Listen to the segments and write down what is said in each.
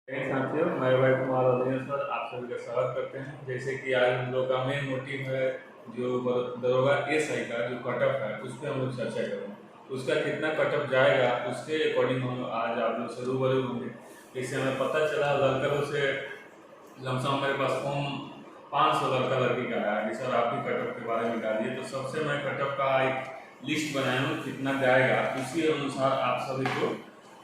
साथियों, मैं भाई कुमार सर आप सभी का स्वागत करते हैं। जैसे कि आज हम लोग का मेन मोटिव है जो दरोगा एसआई का जो कटअप है उस पर हम लोग चर्चा करेंगे। उसका कितना कटअप जाएगा उसके अकॉर्डिंग हम आज आप लोग से रूबरू होंगे। जैसे हमें पता चला लड़कों से लमसम मेरे पास फॉर्म 500 लड़का लड़की का आया कि सर आप भी कटअप के बारे में डालिए। तो सबसे मैं कटअप का एक लिस्ट बनाया हूँ कितना जाएगा, उसी अनुसार आप सभी को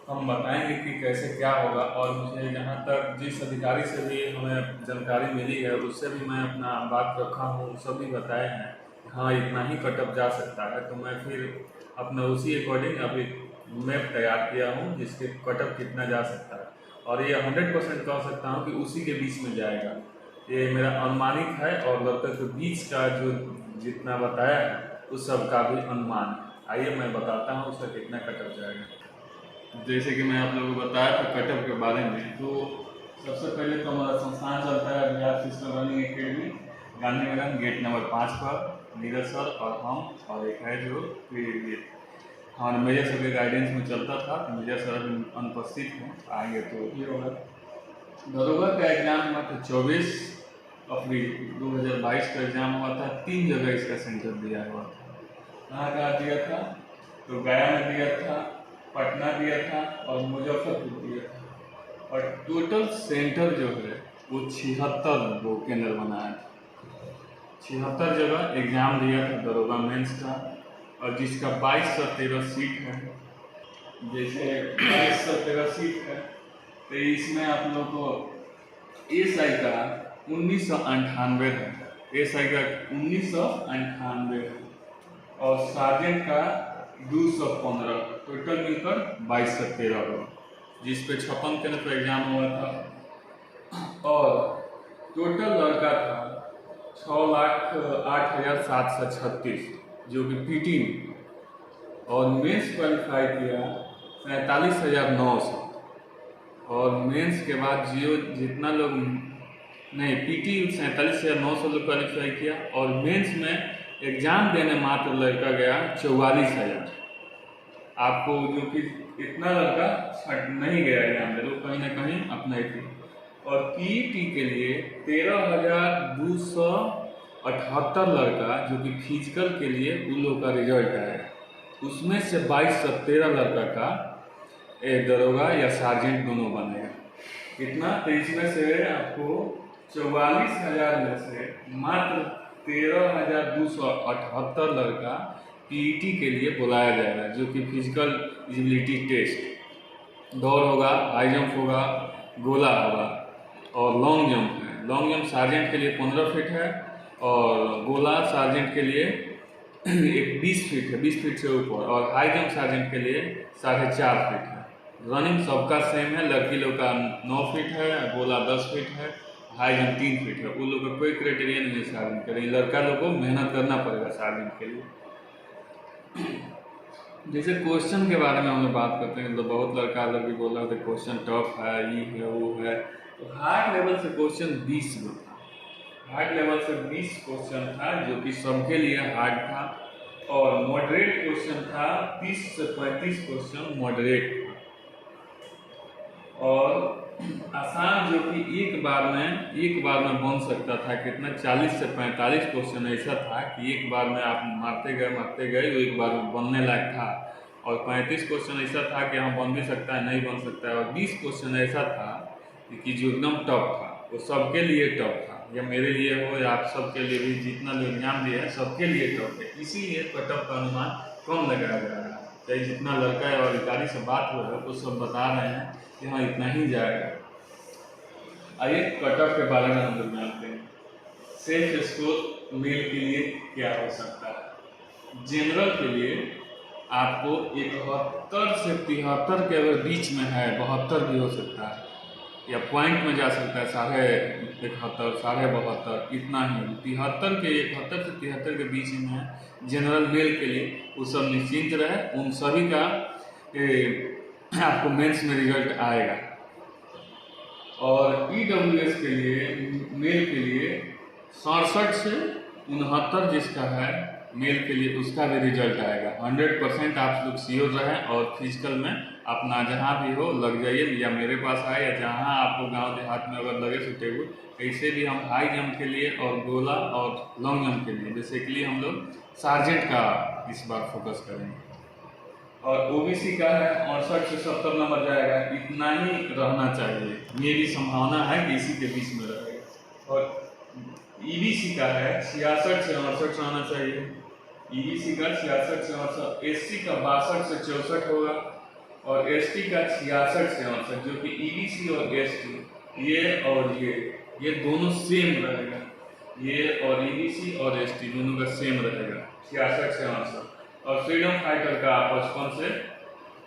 हम बताएंगे कि कैसे क्या होगा। और मुझे जहाँ तक जिस अधिकारी से भी हमें जानकारी मिली है उससे भी मैं अपना बात रखा हूँ, सभी बताए हैं हाँ इतना ही कटअप जा सकता है। तो मैं फिर अपना उसी अकॉर्डिंग अभी मैप तैयार किया हूँ जिसके कटअप कितना जा सकता है, और ये 100% कह सकता हूँ कि उसी के बीच में जाएगा। ये मेरा अनुमानित है और लड़कों के बीच का जो जितना बताया है उस सब का भी अनुमान है। आइए मैं बताता हूँ उसका कितना कटअप जाएगा। जैसे कि मैं आप लोगों को बताया था कटअप के बारे में, तो सबसे पहले तो हमारा संस्थान चलता है Bihar physical running academy, Gandhi मैदान गेट नंबर 5 पर नीरज सर और हम और एक है जो हाँ मेजर सर के गाइडेंस में चलता था। मेजर सर अभी अनुपस्थित हैं, आएंगे तो ये होगा। दरोगा का एग्जाम हुआ था 24 अप्रैल 2022 का एग्जाम हुआ था। 3 जगह इसका सेंटर दिया हुआ था। कहाँ कहाँ दिया था? तो गया में दिया था, पटना दिया था और मुजफ्फरपुर दिया था। और टोटल सेंटर जो है वो 76 वो केंद्र बनाया था। 76 जगह एग्जाम दिया था दरोगा मेंस का, और जिसका 2213 सीट है। जैसे 2213 सीट है तो इसमें आप लोग को एसआई का 1998 है, एसआई का 1998 है और सार्जेंट का 215, टोटल मिलकर 2213 हो, जिस पे 56 केंद्र पर एग्जाम हुआ था। और टोटल लड़का था 6,08,736 जो कि पीटी में, और मेंस क्वालिफाई किया 47,900। और मेंस के बाद जियो जितना लोग नहीं पीटी 47,900 लोग क्वालिफाई किया, और मेंस में एग्जाम देने मात्र लड़का गया 44,000। आपको जो कि इतना लड़का नहीं गया एग्जाम दे, तो कहीं ना कहीं अपना ही। और पीईटी के लिए 13,278 लड़का जो कि फिजिकल के लिए उन लोग का रिजल्ट आया, उसमें से 2213 लड़का का दरोगा या सार्जेंट दोनों बनेगा। कितना? तो इसमें से आपको 44,000 में से मात्र 13,278 लड़का पीईटी के लिए बुलाया जाएगा, जो कि फिजिकल एलिजिबिलिटी टेस्ट, दौड़ होगा, हाई जंप होगा, गोला होगा और लॉन्ग जंप है। लॉन्ग जंप सार्जेंट के लिए 15 फीट है और गोला सार्जेंट के लिए एक 20 फीट है, 20 फीट से ऊपर, और हाई जंप सार्जेंट के लिए 4.5 फीट है। रनिंग सबका सेम है, लड़की लोग का 9 फीट है, गोला 10 फीट है, हाई जंप 3 फीट है। उन लोग का कोई क्राइटेरिया नहीं है सार्जेंट के लिए, लड़का लोग को मेहनत करना पड़ेगा सार्जेंट के लिए। जैसे क्वेश्चन के बारे में हम बात करते हैं तो बहुत लड़का लोग भी बोल रहे थे क्वेश्चन टफ है, ये है वो है। तो हार्ड लेवल से क्वेश्चन 20 में था, हार्ड लेवल से 20 क्वेश्चन था जो कि सबके लिए हार्ड था। और मॉडरेट क्वेश्चन था 30 से 35 क्वेश्चन मॉडरेट था। और आसान जो कि एक बार में बन सकता था कितना 40 से 45 क्वेश्चन ऐसा था कि एक बार में आप मारते गए वो एक बार में बनने लायक था। और 35 क्वेश्चन ऐसा था कि हाँ बन भी सकता है, नहीं बन सकता है। और 20 क्वेश्चन ऐसा था कि जो एकदम टफ था, वो सबके लिए टफ था, या मेरे लिए हो या आप सबके लिए भी, जितना लोग एग्जाम दिए हैं सबके लिए टफ है। इसीलिए कटअप का अनुमान कम लगाया जा रहा है। चाहे जितना लड़का या अधिकारी से बात हो रहा है वो सब बता रहे हैं कि हाँ इतना ही जाएगा। आइए कटअप के बारे में हम लोग जानते हैं। सेल्फ स्कोर मेल के लिए क्या हो सकता है? जनरल के लिए आपको 71 से 73 के अगर बीच में है, 72 भी हो सकता है, या पॉइंट में जा सकता है 71.5, 72.5, इतना ही। 73 के 71 से 73 के बीच में है जनरल मेल के लिए, वो सब निश्चिंत रहे। उन सभी का आपको मेंस में रिजल्ट आएगा। और ईडब्ल्यूएस के लिए मेल के लिए 67 से 69 जिसका है मेल के लिए उसका भी रिजल्ट आएगा। 100% आप लोग श्योर रहें और फिजिकल में आप ना जहाँ भी हो लग जाइए, या मेरे पास आए, या जहाँ आपको गांव देहात में अगर लगे सुटेबल। ऐसे भी हम हाई जंप के लिए और गोला और लॉन्ग जंप के लिए बेसिकली हम लोग सार्जेंट का इस बार फोकस करेंगे। और ओबीसी का है 68 से 70 नंबर जाएगा, इतना ही रहना चाहिए। मेरी संभावना है कि इसी के बीच में रहेगा। और ईबीसी का है 66 से 68 रहना चाहिए। ईबीसी का 66 से 68, एससी का 62 से 64 होगा, और एसटी का 66 से 68, जो कि ईबीसी और एसटी ये दोनों सेम रहेगा। ये और ईबीसी और एसटी दोनों का सेम रहेगा 66 से 68। और फ्रीडम फाइटर का 55 से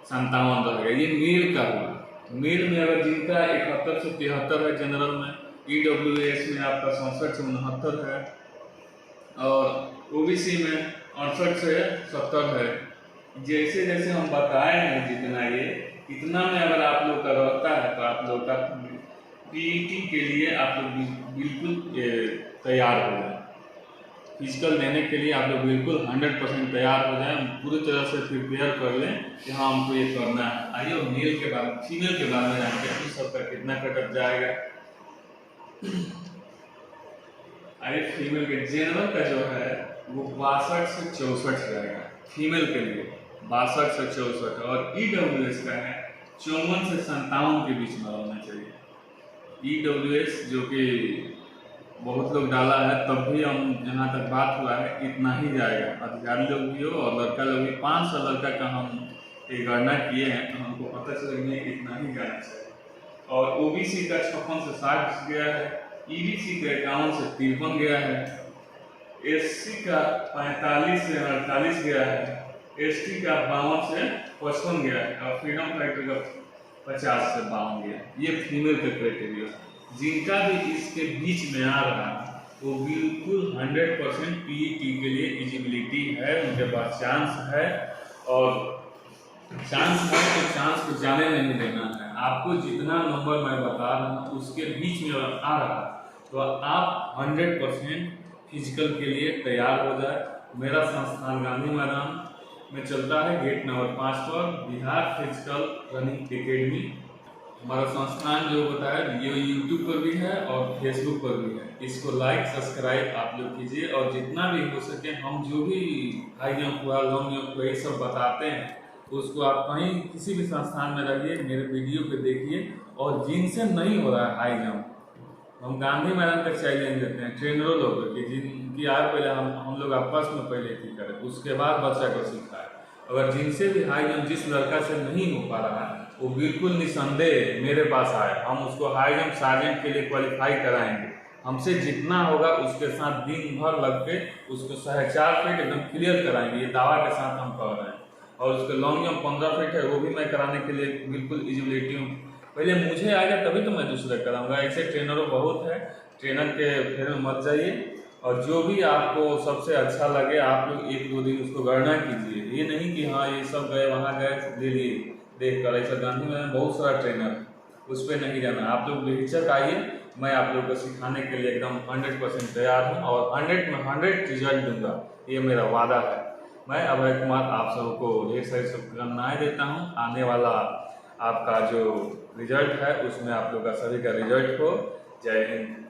57 रहेगा। ये मेल का होगा। मेल में अगर जिनका 71 से 73 है जनरल में, ईडब्ल्यूएस में आपका 67 से 69 है, और ओबीसी में 68 से 70 है। जैसे जैसे हम बताए हैं जितना ये इतना में अगर आप लोग का रहता है तो आप लोग का पीईटी के लिए आप लोग बिल्कुल तैयार हो जाए। फिजिकल देने के लिए आप लोग बिल्कुल 100% तैयार हो जाए, पूरी तरह से प्रिपेयर कर लें कि हाँ हमको ये करना है। आइए और मेल के बारे में, फीमेल के बारे में जानते हैं कि सबका कितना कटअप जाएगा। आइए फीमेल के जनरल का जो है वो 62 से 64 रहेगा फीमेल के लिए, 62 से 64। और ईडब्ल्यूएस का है 54 से 57 के बीच में रहना चाहिए। ईडब्ल्यूएस जो कि बहुत लोग डाला है, तब भी हम जहाँ तक बात हुआ है इतना ही जाएगा। अधिकारी लोग भी हो और लड़का लोग भी, 5 साल लड़का का हम एक गणना किए हैं तो हमको पता चला कि इतना ही जाना चाहिए। और ओबीसी का 56 से 60 गया है, ईबीसी का 51 से 53 गया है, एससी का 45 से 48 गया है, एसटी का 52 से 55 गया है, और फ्रीडम फाइटर का 50 से 52 गया है। ये फीमेल का क्राइटेरिया। जिनका भी इसके बीच में आ रहा है वो बिल्कुल 100% पीईटी के लिए एलिजिबिलिटी है, उनके पास चांस है। और चांस है तो चांस को जाने नहीं देना है। आपको जितना नंबर मैं बता रहा हूँ उसके बीच में आ रहा है तो आप 100% फिजिकल के लिए तैयार हो जाए। मेरा संस्थान गांधी मैदान में चलता है, गेट नंबर 5 पर, बिहार फिजिकल रनिंग एकेडमी। हमारा संस्थान जो बताया ये यूट्यूब पर भी है और फेसबुक पर भी है। इसको लाइक सब्सक्राइब आप लोग कीजिए, और जितना भी हो सके हम जो भी हाई जंप हुआ लॉन्ग जंप हुआ ये सब बताते हैं, उसको आप कहीं किसी भी संस्थान में रहिए, मेरे वीडियो पे देखिए। और जिनसे नहीं हो रहा है हाई जंप, हम गांधी मैदान का चैलेंज देते हैं ट्रेनरों लोगों की, जिनकी आज पहले हम लोग आपस में पहले की करें, उसके बाद बच्चा को सिखाए। अगर जिनसे भी हाई जंप जिस लड़का से नहीं हो पा रहा है वो बिल्कुल निसंदेह मेरे पास आए, हम उसको हाई जंप सार्जेंट के लिए क्वालिफाई कराएंगे। हमसे जितना होगा उसके साथ दिन भर लग के उसको 4.5 फीट एकदम क्लियर कराएंगे, ये दावा के साथ हम कह रहे हैं। और उसके लॉन्ग जंप 15 फीट है, वो भी मैं कराने के लिए बिल्कुल एलिजिबिलिटी हूँ। पहले मुझे आएगा तभी तो मैं दूसरे कराऊंगा। ऐसे ट्रेनरों बहुत है, ट्रेनर के फेर में मत जाइए। और जो भी आपको सबसे अच्छा लगे आप लोग 1-2 दिन उसको गणना कीजिए। ये नहीं कि हाँ ये सब गए वहाँ गए ले लिए देख कर। ऐसा गांधी में बहुत सारा ट्रेनर है, उस पर नहीं जाना। आप लोग बेहिचक आइए, मैं आप लोग को सिखाने के लिए एकदम 100% तैयार हूँ, और 100 में 100 रिजल्ट दूंगा, ये मेरा वादा है। मैं अभय कुमार आप सबको ढेर सारी शुभकामनाएँ देता हूँ। आने वाला आपका जो रिजल्ट है उसमें आप लोग का सभी का रिजल्ट हो। जय हिंद।